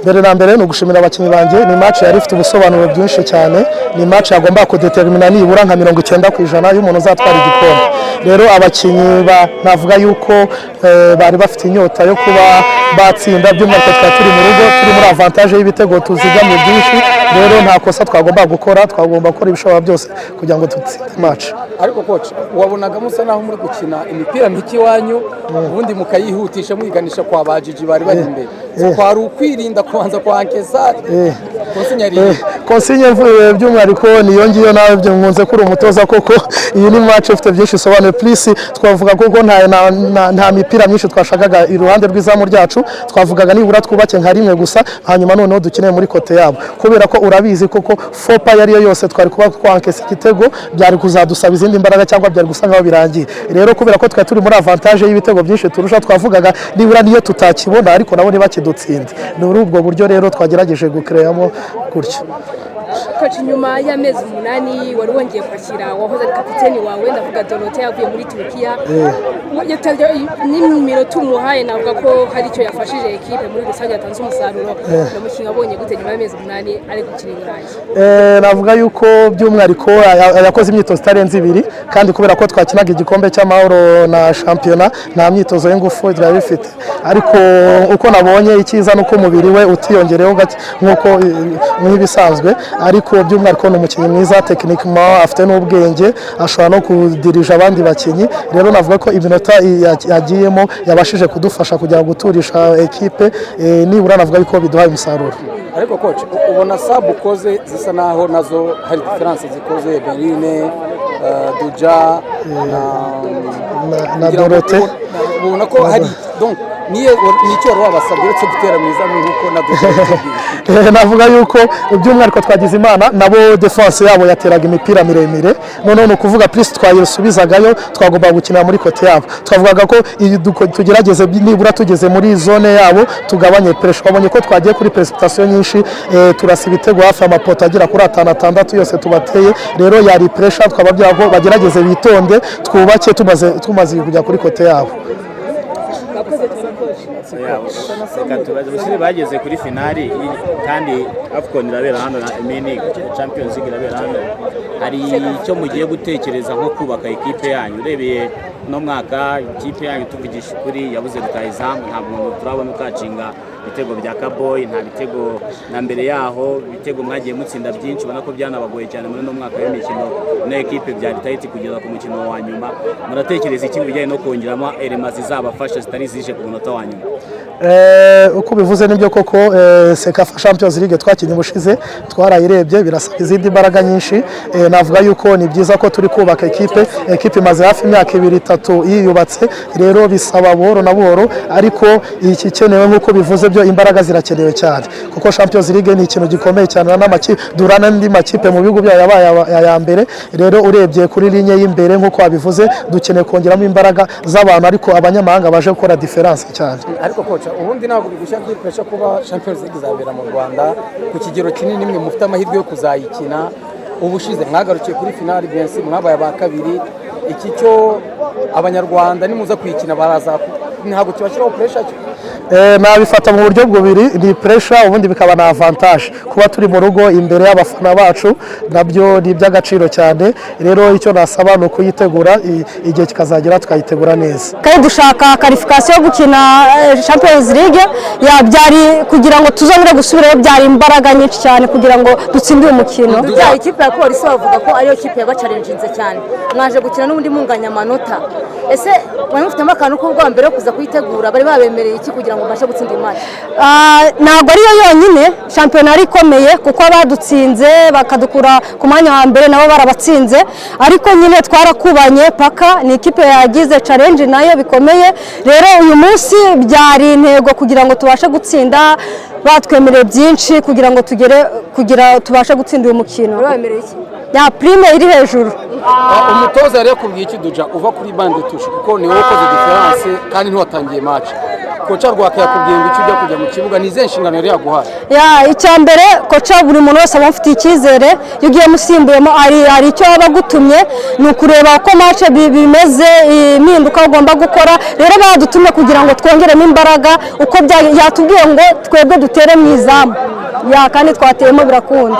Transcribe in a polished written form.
mbere na mbere no gushimira abakinyi banje ni match yari ifite ubusobanuro bwinshi cyane ni match yagomba kudetermina nibura nka 90% y'umuntu uzatwara igikombe rero abakinyi navuga yuko bari bafite inyota yo kuba batsinda by'umwihariko twari turi mu rugo turi muri avantage y'ibitego tuzigamye byinshi rero nta kosa twagomba gukora gukora ibishobora byose kugira ngo dutsinde match. Ariko coach wabonaga musa naho muri gukina imipira miki wanyu ubundi mukayihutisha mwiganisha kwa bajiji bari bari imbere kwari ukwirinda kubanza kwa Ankesa konsigne by'umwihariko niyo ngiyo nawe byunze kuri umutoza koko iyi ni match ifite byinshi sobanure please twavuga koko nta mipira myinshi twashagaga iruhande rw'izamu ryacu twavugaga nibura twubake nka rimwe gusa hanyuma noneho dukeneye muri kote yabo kubera ko urabizi koko fopa yari yose twari kuba kwankesa igitego byari kuzadusaba izindi imbaraga cyangwa byari gusanga aho birangiye rero kubera ko twari turi muri avantage y'ibitego byinshi turusha twavugaga nibura niyo tutakibona ariko nabo ntibakidutsinda ni muri ubwo buryo rero twagerageje gukreyamo gutyo. Coach nyuma y'amezi 8 wari wongeye kwakira wahoze ari kapiteni wawe ndavuga Dorothée yavuye muri Turkiya n'iminota umuhaye navuga ko hari icyo yafashije equipe muri rusange yatanze umusaruro n'umukinga abonye gute nyuma y'amezi 8 ari gukina Burayi. Navuga yuko by'umwihariko yakoze imyitozo itarenze 2 kandi kubera ko twakinaga igikombe cy'amahoro na championnat nta myitozo y'ingufu yari bifite ariko uko nabonye icyiza nuko umubiri we utiyongereho nkuko nk'ibisanzwe ariko by'umwihariko n'umukinnyi mwiza techniquement afite n'ubwenge ashobora no kudirija abandi bakinyi rero navuga ko iminota yagiyemo yabashije kudufasha kugira guturisha equipe nibura navuga ko biduhaye umusaruro. Ariko coach ubona sabu koze zisa naho nazo hari difference zikoze Berine Duja na Dorothée ubona ko hari donc nicyo wabasabye uretse gutera mwiza nkuko Dorothée navuga yuko by'umwihariko twagize imana nabo defense yabo yateraga imipira miremire none no kuvuga plus twayisubizagayo twagomba gukina muri kote yabo twavugaga ko tugerageze nibura tugeze muri zone yabo tugabanye pressure babonye ko twagiye kuri precipitation nyinshi turasiba ibitego hafi amapoto agira kuri 5 yose tubateye rero yari pressure twababwira ko bagerageze bitonde twubake tumaze kujya kuri kote yabo. Abasore bageze kuri finali kandi AFCON irabera hano na mini Champions League irabera hano hari icyo mugiye gutekereza nko kubaka equipe yanyu urebeye no mwaka ikipe yanyu tuvugisha kuri yabuze rutayizamu nta muntu turabona ukacinga ibitego bya Kaboy nta bitego na mbere yaho ibitego mwagiye mutsinda byinshi ubona ko byanabagoye cyane muri no mwaka w'imikino na equipe byari tight kugeza ku mukino wa nyuma muratekereza iki bijyanye no kongeramo elements zizabafasha zitari zije ku munota wa nyuma. Uko bivuze nibyo koko Sekafa Champions League twakinye mushize twarayirebye birasaba izindi imbaraga nyinshi navuga yuko ni byiza ko turi kubaka equipe maze hafi imyaka 2-3 yiyubatse rero bisaba buhoro na buhoro ariko iki kenewe nkuko bivuze byo imbaraga zirakenewe cyane kuko Champions League ni ikintu gikomeye cyane n'amakipe durana ndi makipe mu bihugu byayo yabaye ya mbere rero urebye kuri linye y'imbere nkuko wabivuze dukeneye kongeramo imbaraga z'abantu ariko abanyamahanga baje gukora difference cyane. Ariko coach ubundi ntabwo bigushyira kuri pressure kuba Champions League izabera mu Rwanda ku kigero kinini mwe mufite amahirwe yo kuzayikina ubushize mwagarukiye kuri finali bensi mwabaye aba kabiri iki cyo abanyarwanda nimuza kuyikina baraza ntabwo kibashyiraho pressure nabifata mu buryo bubiri ni pressure ubundi bikaba na avantage kuba turi mu rugo imbere y'abafana bacu nabyo ni iby'agaciro cyane rero icyo nasaba no kuyitegura igihe kikazagera tukayitegura neza kandi dushaka qualification yo gukina Champions League yabyari kugira ngo tuzongere gusubirayo byari imbaraga nyinshi cyane kugira ngo dutsinde umukino. Ikipe ya Polisi bavuga ko ariyo kipe yabacalenjinze cyane mwaje gukina n'ubundi munganya amanota ese mwe mufitemo akantu k'ubwo mbere yo kuza kuyitegura bari babemereye iki kugira ngo bashe gutsinda imari? Ntabwo ariyo yonyine shampiyona ari ikomeye kuko abadutsinze bakadukura ku mwanya wa mbere nabo barabatsinze ariko nyine twarakubanye paka ni ikipe yagize challenge nayo bikomeye rero uyu munsi byari intego kugira ngo tubashe gutsinda batwemereye byinshi kugira ngo tubashe gutsinda uyu mukino. Babemereye iki? Ya prime iri hejuru. Umutoza rero kubwiye iki Duja uva kuri bande tushe kuko ni wowe ukoze difference kandi ntiwatangiye match koca Rwaka yakubwiye ngo icyo ujya kujya mu kibuga ni izihe nshingano yari yaguhaye? Icya mbere koca buri muntu wese aba amufitiye icyizere, iyo ugiye musimbuyemo hari icyo aba agutumye, ni ukureba uko match bimeze, impinduka ugomba gukora. Rero badutumye kugira ngo twongeremo imbaraga, uko yatubwiye ngo twebwe dutere mu izamu, kandi twateyemo birakunda.